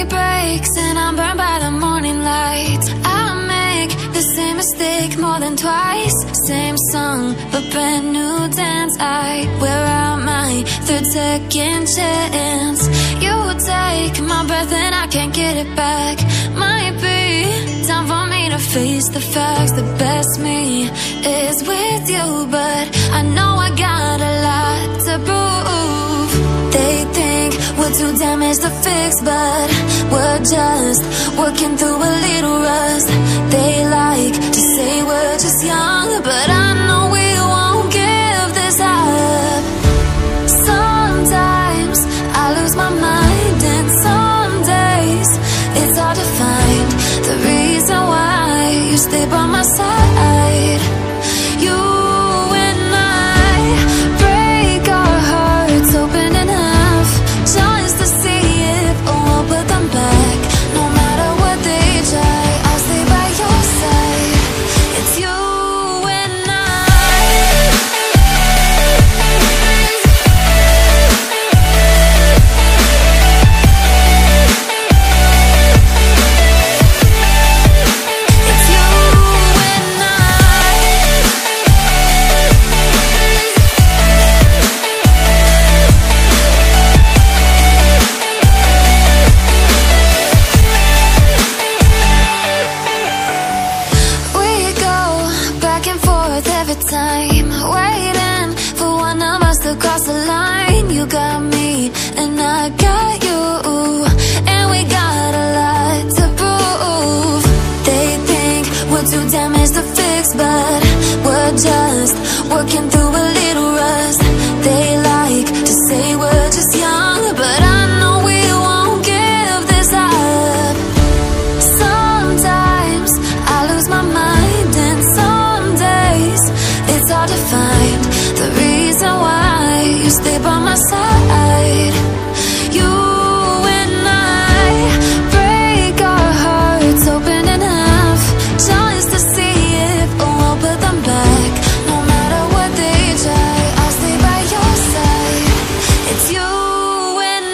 Day breaks and I'm burned by the morning light. I make the same mistake more than twice. Same song, but brand new dance. I wear out my third second chance. You take my breath and I can't get it back. Might be time for me to face the facts. The best me is with you, but I know I got a lot to prove. They think we're too damaged to fix, but we're just working through a little rust. They like to say we're just young, but I know we won't give this up. Sometimes I lose my mind, and some days it's hard to find the reason why you stay by my side. You and I break our hearts open enough just to see if we'll put them back. No matter what they try, I'll stay by your side. It's you and time, waiting for one of us to cross the line. You got me and I got you, and we got a lot to prove. They think we're too damaged to fix, but we're just working through a little rust. They like to say we're just young, but I know we won't give this up. Sometimes I lose my mind, and some days it's hard to find the reason why you stay by my side. You and I break our hearts open enough just to see if we'll put them back. No matter what they try, I'll stay by your side. It's you and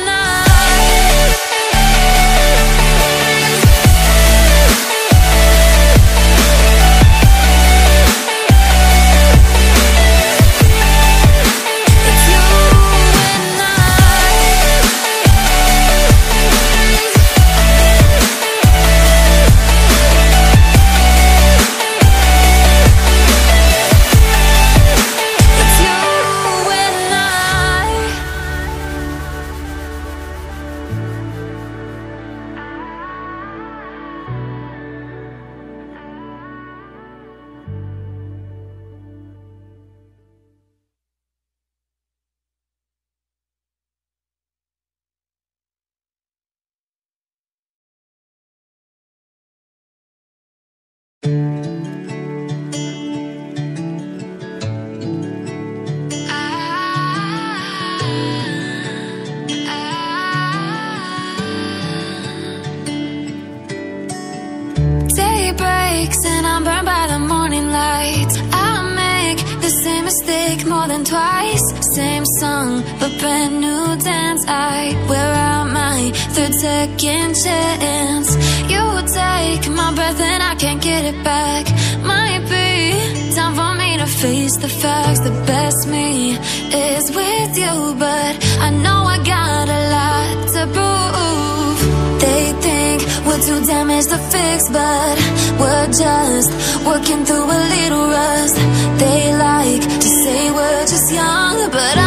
and I'm burned by the morning light. I make the same mistake more than twice. Same song, but brand new dance. I wear out my third second chance. You take my breath and I can't get it back. Might be time for me to face the facts. The best me is with you, but I know I got a lot to prove. They think we're too damaged to fix, but we're just working through a little rust. They like to say we're just young, but